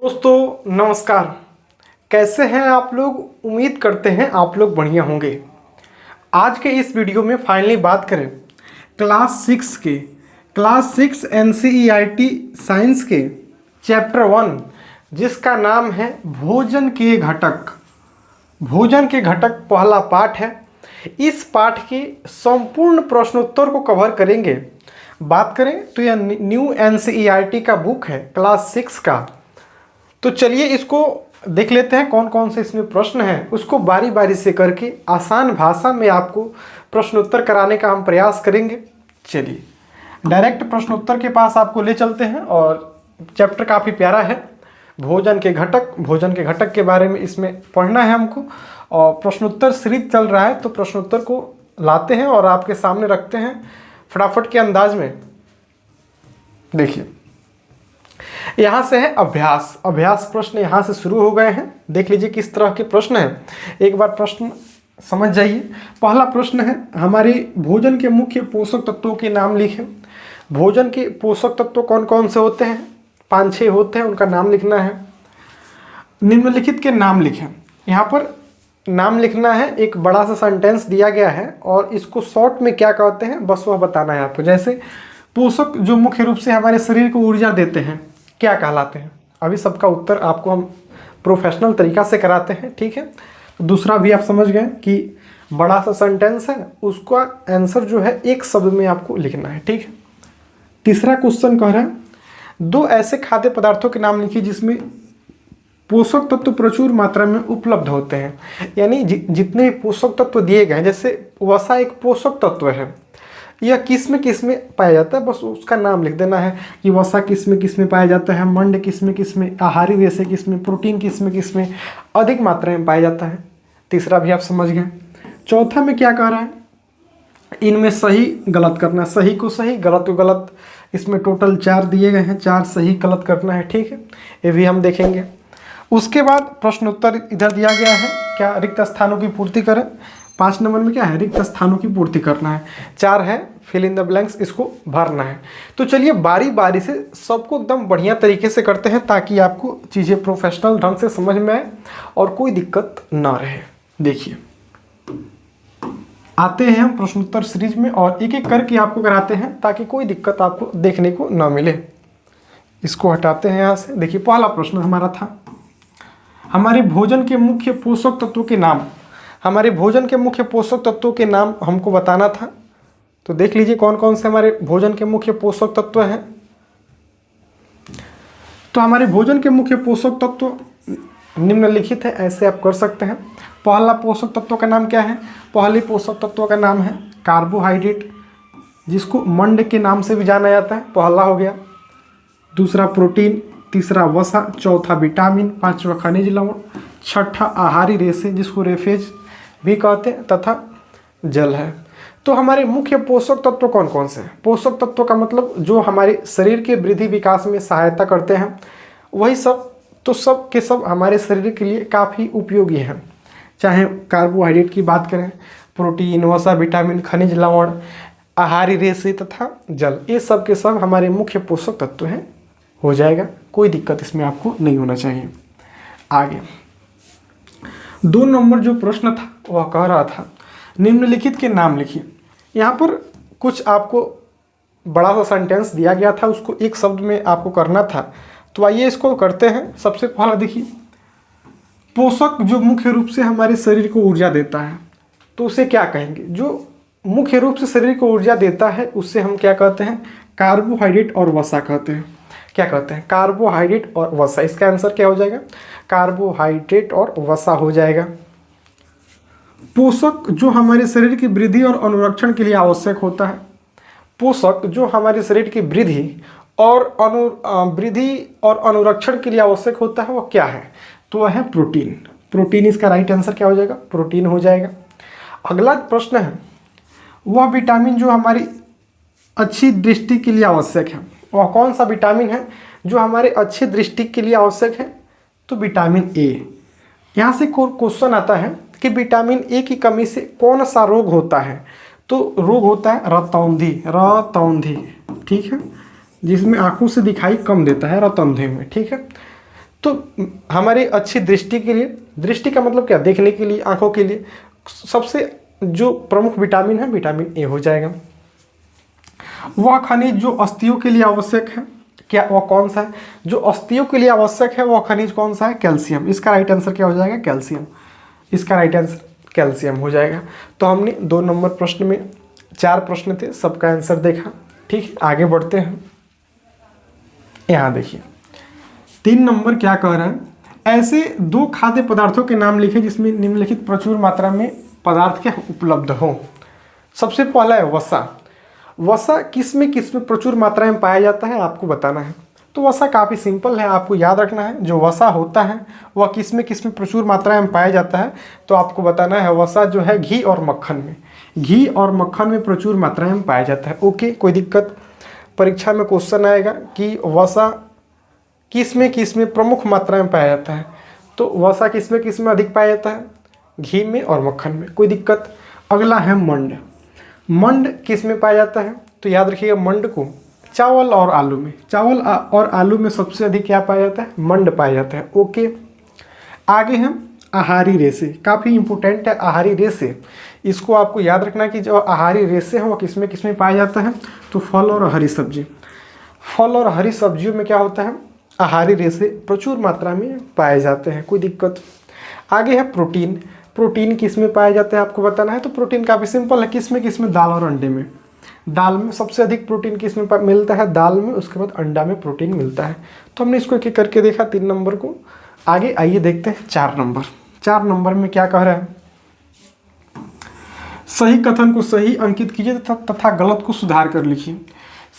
दोस्तों नमस्कार। कैसे हैं आप लोग? उम्मीद करते हैं आप लोग बढ़िया होंगे। आज के इस वीडियो में फाइनली बात करें क्लास 6 NCERT साइंस के चैप्टर 1 जिसका नाम है भोजन के घटक। भोजन के घटक पहला पाठ है। इस पाठ के संपूर्ण प्रश्नोत्तर को कवर करेंगे। बात करें तो यह न्यू NCERT का बुक है क्लास 6 का। तो चलिए इसको देख लेते हैं कौन कौन से इसमें प्रश्न हैं, उसको बारी बारी से करके आसान भाषा में आपको प्रश्नोत्तर कराने का हम प्रयास करेंगे। चलिए डायरेक्ट प्रश्नोत्तर के पास आपको ले चलते हैं। और चैप्टर काफ़ी प्यारा है, भोजन के घटक के बारे में इसमें पढ़ना है हमको। और प्रश्नोत्तर सीरीज चल रहा है तो प्रश्नोत्तर को लाते हैं और आपके सामने रखते हैं फटाफट के अंदाज में। देखिए यहाँ से है अभ्यास प्रश्न यहाँ से शुरू हो गए हैं। देख लीजिए किस तरह के प्रश्न हैं, एक बार प्रश्न समझ जाइए। पहला प्रश्न है, हमारे भोजन के मुख्य पोषक तत्वों के नाम लिखें। भोजन के पोषक तत्व कौन कौन से होते हैं? 5-6 होते हैं, उनका नाम लिखना है। निम्नलिखित के नाम लिखें। यहाँ पर नाम लिखना है, एक बड़ा सा सेंटेंस दिया गया है और इसको शॉर्ट में क्या कहते हैं बस वह बताना है आपको। जैसे पोषक जो मुख्य रूप से हमारे शरीर को ऊर्जा देते हैं क्या कहलाते हैं? अभी सबका उत्तर आपको हम प्रोफेशनल तरीका से कराते हैं, ठीक है। दूसरा भी आप समझ गए कि बड़ा सा सेंटेंस है, उसका आंसर जो है एक शब्द में आपको लिखना है, ठीक है। तीसरा क्वेश्चन कह रहा है, 2 ऐसे खाद्य पदार्थों के नाम लिखिए जिसमें पोषक तत्व प्रचुर मात्रा में उपलब्ध होते हैं। यानी जितने पोषक तत्व दिए गए हैं, जैसे वसा एक पोषक तत्व है, यह किस में पाया जाता है बस उसका नाम लिख देना है कि वसा किस में पाया जाता है, मंड किस में, आहारी रेशे किस में, प्रोटीन किस में अधिक मात्रा में पाया जाता है। तीसरा भी आप समझ गए। चौथा में क्या कह रहा है, इनमें सही गलत करना, सही को सही गलत को गलत। इसमें टोटल 4 दिए गए हैं, 4 सही गलत करना है, ठीक है। ये भी हम देखेंगे। उसके बाद प्रश्नोत्तर इधर दिया गया है, क्या रिक्त स्थानों की पूर्ति करें। 5 नंबर में क्या है, रिक्त स्थानों की पूर्ति करना है। 4 है फिल इन द ब्लैंक्स, इसको भरना है। तो चलिए बारी बारी से सबको एकदम बढ़िया तरीके से करते हैं ताकि आपको चीज़ें प्रोफेशनल ढंग से समझ में आए और कोई दिक्कत ना रहे। देखिए आते हैं हम प्रश्नोत्तर सीरीज में और एक एक करके आपको कराते हैं ताकि कोई दिक्कत आपको देखने को ना मिले। इसको हटाते हैं यहाँ से। देखिए पहला प्रश्न हमारा था, हमारे भोजन के मुख्य पोषक तत्वों के नाम। हमारे भोजन के मुख्य पोषक तत्वों के नाम हमको बताना था। तो देख लीजिए कौन कौन से हमारे भोजन के मुख्य पोषक तत्व हैं। तो हमारे भोजन के मुख्य पोषक तत्व निम्नलिखित है, ऐसे आप कर सकते हैं। पहला पोषक तत्व का नाम क्या है? पहले पोषक तत्व का नाम है कार्बोहाइड्रेट, जिसको मंड के नाम से भी जाना जाता है, पहला हो गया। दूसरा प्रोटीन, तीसरा वसा, चौथा विटामिन, 5वां खनिज लवण, छठा आहारी रेशे जिसको रेफेज भी कहते हैं, तथा जल है। तो हमारे मुख्य पोषक तत्व कौन कौन से हैं? पोषक तत्व का मतलब जो हमारे शरीर के वृद्धि विकास में सहायता करते हैं, वही सब। तो सब के सब हमारे शरीर के लिए काफ़ी उपयोगी हैं। चाहे कार्बोहाइड्रेट की बात करें, प्रोटीन, वसा, विटामिन, खनिज लवण, आहारी रेशे तथा जल, ये सब के सब हमारे मुख्य पोषक तत्व हैं। हो जाएगा, कोई दिक्कत इसमें आपको नहीं होना चाहिए। आगे 2 नंबर जो प्रश्न था वह कह रहा था, निम्नलिखित के नाम लिखिए। यहाँ पर कुछ आपको बड़ा सा सेंटेंस दिया गया था, उसको एक शब्द में आपको करना था। तो आइए इसको करते हैं। सबसे पहला देखिए, पोषक जो मुख्य रूप से हमारे शरीर को ऊर्जा देता है, तो उसे क्या कहेंगे? जो मुख्य रूप से शरीर को ऊर्जा देता है उससे हम क्या कहते हैं? कार्बोहाइड्रेट और वसा कहते हैं। क्या कहते हैं? कार्बोहाइड्रेट और वसा। इसका आंसर क्या हो जाएगा? कार्बोहाइड्रेट और वसा हो जाएगा। पोषक जो हमारे शरीर की वृद्धि और अनुरक्षण के लिए आवश्यक होता है। पोषक जो हमारे शरीर की वृद्धि और अनुरक्षण के लिए आवश्यक होता है वह क्या है? तो वह है प्रोटीन। प्रोटीन इसका राइट आंसर क्या हो जाएगा? प्रोटीन हो जाएगा। अगला प्रश्न है, वह विटामिन जो हमारी अच्छी दृष्टि के लिए आवश्यक है, वह कौन सा विटामिन है जो हमारे अच्छी दृष्टि के लिए आवश्यक है? तो विटामिन ए। यहाँ से क्वेश्चन आता है कि विटामिन ए की कमी से कौन सा रोग होता है? तो रोग होता है रतौंधी, ठीक है, जिसमें आंखों से दिखाई कम देता है, रतौंधी में, ठीक है। तो हमारी अच्छी दृष्टि के लिए, दृष्टि का मतलब क्या, देखने के लिए, आंखों के लिए सबसे जो प्रमुख विटामिन है विटामिन ए हो जाएगा। वह खनिज जो अस्थियों के लिए आवश्यक है, क्या वह कौन सा है, जो अस्थियों के लिए आवश्यक है वह खनिज कौन सा है, कैल्शियम। इसका राइट आंसर क्या हो जाएगा, कैल्शियम। इसका राइट आंसर कैल्शियम हो जाएगा। तो हमने 2 नंबर प्रश्न में 4 प्रश्न थे, सबका आंसर देखा। ठीक है, आगे बढ़ते हैं। यहाँ देखिए 3 नंबर क्या कह रहा है, ऐसे 2 खाद्य पदार्थों के नाम लिखे जिसमें निम्नलिखित प्रचुर मात्रा में पदार्थ क्या उपलब्ध हो। सबसे पहला है वसा। वसा किस में प्रचुर मात्रा में पाया जाता है, आपको बताना है। तो वसा काफ़ी सिंपल है, आपको याद रखना है जो वसा होता है वह किस में प्रचुर मात्रा में पाया जाता है। तो आपको बताना है वसा जो है घी और मक्खन में, घी और मक्खन में प्रचुर मात्रा में पाया जाता है। ओके, कोई दिक्कत, परीक्षा में क्वेश्चन आएगा कि वसा किस में प्रमुख मात्रा में पाया जाता है। तो वसा किस में अधिक पाया जाता है, घी में और मक्खन में, कोई दिक्कत। अगला है मंड। मंड किस में पाया जाता है, तो याद रखिएगा मंड को चावल और आलू में, चावल और आलू में सबसे अधिक क्या पाया जाता है, मंड पाया जाता है। ओके, आगे हम आहारी रेशे, काफ़ी इंपॉर्टेंट है आहारी रेशे। इसको आपको याद रखना कि जो आहारी रेशे हैं वो किस में पाया जाता है, तो फल और हरी सब्जी। फल और हरी सब्जियों में क्या होता है, आहारी रेशे प्रचुर मात्रा में पाए जाते हैं, कोई दिक्कत। आगे है प्रोटीन। प्रोटीन किस में पाया जाता है आपको बताना है। तो प्रोटीन काफ़ी सिंपल है, किस में दाल और अंडे में। दाल में सबसे अधिक प्रोटीन किस में मिलता है, दाल में, उसके बाद अंडा में प्रोटीन मिलता है। तो हमने इसको एक करके देखा 3 नंबर को। आगे आइए देखते हैं 4 नंबर। 4 नंबर में क्या कह रहा है, सही कथन को सही अंकित कीजिए तथा गलत को सुधार कर लिखिए।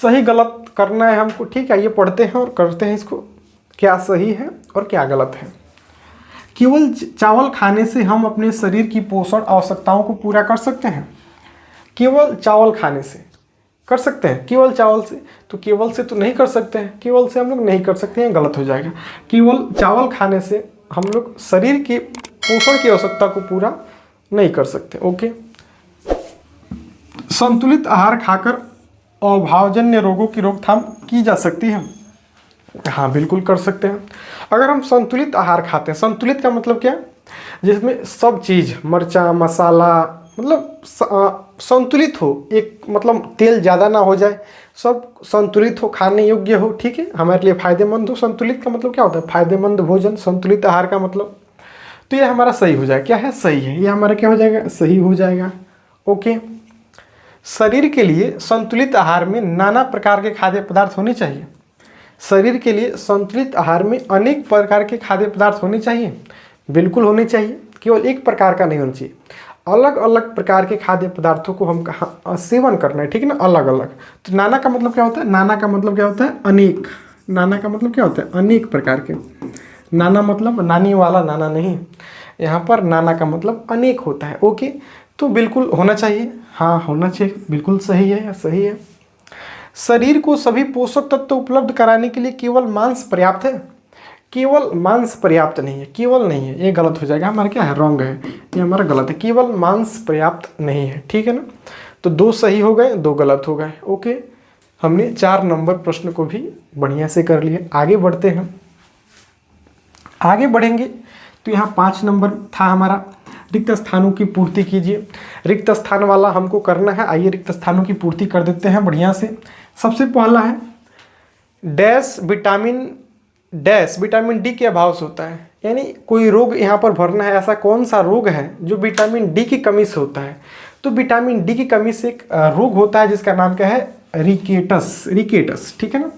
सही गलत करना है हमको, ठीक है। ये पढ़ते हैं और करते हैं इसको, क्या सही है और क्या गलत है। केवल चावल खाने से हम अपने शरीर की पोषण आवश्यकताओं को पूरा कर सकते हैं। केवल चावल खाने से कर सकते हैं, केवल चावल से, तो केवल से तो नहीं कर सकते हैं, केवल से हम लोग नहीं कर सकते हैं, गलत हो जाएगा। केवल चावल खाने से हम लोग शरीर के पोषण की आवश्यकता को पूरा नहीं कर सकते। ओके, संतुलित आहार खाकर अभावजन्य रोगों की रोकथाम की जा सकती है। हाँ, बिल्कुल कर सकते हैं। अगर हम संतुलित आहार खाते हैं, संतुलित का मतलब क्या, जिसमें सब चीज़, मिर्चा, मसाला, मतलब संतुलित हो, एक मतलब तेल ज़्यादा ना हो जाए, सब संतुलित हो, खाने योग्य हो, ठीक है, हमारे लिए फ़ायदेमंद हो। संतुलित का मतलब क्या होता है, फायदेमंद भोजन, संतुलित आहार का मतलब। तो ये हमारा सही हो जाएगा, क्या है, सही है, ये हमारा क्या हो जाएगा, सही हो जाएगा। ओके, शरीर के लिए संतुलित आहार में नाना प्रकार के खाद्य पदार्थ होने चाहिए। शरीर के लिए संतुलित आहार में अनेक प्रकार के खाद्य पदार्थ होने चाहिए, बिल्कुल होने चाहिए, केवल एक प्रकार का नहीं होना चाहिए। अलग अलग प्रकार के खाद्य पदार्थों को हम सेवन करना है, ठीक है ना, अलग अलग। तो नाना का मतलब क्या होता है, नाना का मतलब क्या होता है, अनेक। नाना का मतलब क्या होता है, अनेक प्रकार के। नाना मतलब नानी वाला नाना नहीं, यहाँ पर नाना का मतलब अनेक होता है। ओके, तो बिल्कुल होना चाहिए, हाँ होना चाहिए, बिल्कुल सही है, सही है। शरीर को सभी पोषक तत्व उपलब्ध कराने के लिए केवल मांस पर्याप्त है। केवल मांस पर्याप्त नहीं है, केवल नहीं है, ये गलत हो जाएगा, हमारा क्या है, रॉन्ग है, ये हमारा गलत है। केवल मांस पर्याप्त नहीं है, ठीक है ना। तो 2 सही हो गए, 2 गलत हो गए। ओके, हमने 4 नंबर प्रश्न को भी बढ़िया से कर लिए। आगे बढ़ते हैं, आगे बढ़ेंगे तो यहाँ 5 नंबर था हमारा, रिक्त स्थानों की पूर्ति कीजिए। रिक्त स्थान वाला हमको करना है, आइए रिक्त स्थानों की पूर्ति कर देते हैं बढ़िया से। सबसे पहला है विटामिन डी के अभाव से होता है, यानी कोई रोग यहाँ पर भरना है, ऐसा कौन सा रोग है जो विटामिन डी की कमी से होता है। तो विटामिन डी की कमी से एक रोग होता है जिसका नाम क्या है, रिकेटस, ठीक है ना।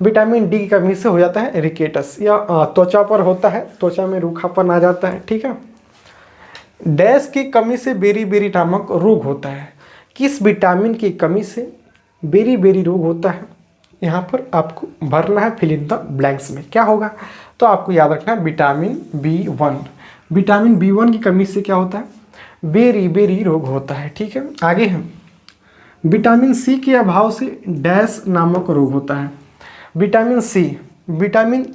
विटामिन डी की कमी से हो जाता है रिकेटस, या त्वचा पर होता है, त्वचा में रूखापन आ जाता है, ठीक है। डैश की कमी से बेरी नामक रोग होता है। किस विटामिन की कमी से बेरी रोग होता है, यहाँ पर आपको भरना है फिल इन द ब्लैंक्स में, क्या होगा, तो आपको याद रखना है विटामिन B1। विटामिन B1 की कमी से क्या होता है, बेरी रोग होता है, ठीक है। आगे हम विटामिन सी के अभाव से डैश नामक रोग होता है। विटामिन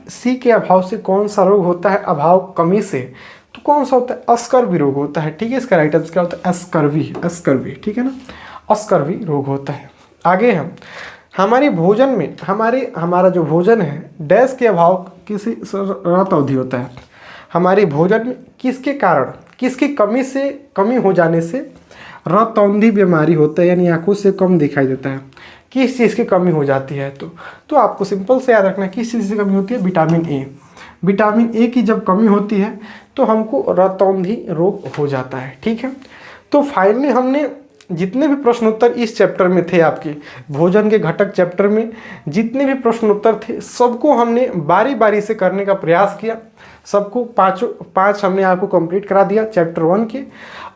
सी के अभाव से कौन सा रोग होता है, अभाव कमी से, तो कौन सा होता है, स्कर्वी रोग होता है, ठीक है। इसका राइट आंसर क्या होता है, स्कर्वी, ठीक है ना, स्कर्वी रोग होता है। आगे हमारी भोजन में हमारा जो भोजन है डैश के अभाव किसी रत अवधि होता है। हमारी भोजन में किसके कारण, किसकी कमी हो जाने से रतौंधी बीमारी होता है, यानी आंखों से कम दिखाई देता है। किस चीज़ की कमी हो जाती है तो आपको सिंपल से याद रखना है किस चीज़ की कमी होती है, विटामिन ए। विटामिन ए की जब कमी होती है तो हमको रतौंधी रोग हो जाता है। ठीक है, तो फाइनली हमने जितने भी प्रश्न उत्तर इस चैप्टर में थे, आपके भोजन के घटक चैप्टर में जितने भी प्रश्न उत्तर थे सबको हमने बारी बारी से करने का प्रयास किया। सबको पाँच हमने आपको कंप्लीट करा दिया चैप्टर 1 के।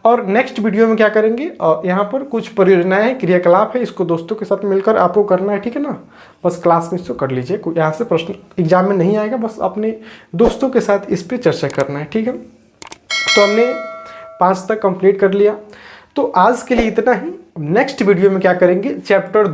और नेक्स्ट वीडियो में क्या करेंगे, यहाँ पर कुछ परियोजनाएं हैं, क्रियाकलाप है, इसको दोस्तों के साथ मिलकर आपको करना है। ठीक है ना, बस क्लास में इसको कर लीजिए, यहाँ से प्रश्न एग्जाम में नहीं आएगा, बस अपने दोस्तों के साथ इस पर चर्चा करना है। ठीक है, तो हमने 5 तक कंप्लीट कर लिया। तो आज के लिए इतना ही। नेक्स्ट वीडियो में क्या करेंगे, चैप्टर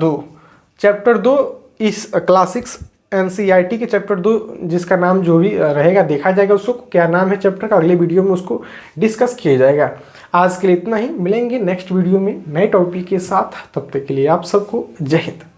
2 इस क्लासिक्स NCERT के चैप्टर 2 जिसका नाम जो भी रहेगा देखा जाएगा, उसको क्या नाम है चैप्टर का, अगले वीडियो में उसको डिस्कस किया जाएगा। आज के लिए इतना ही, मिलेंगे नेक्स्ट वीडियो में नए टॉपिक के साथ। तब तक के लिए आप सबको जय हिंद।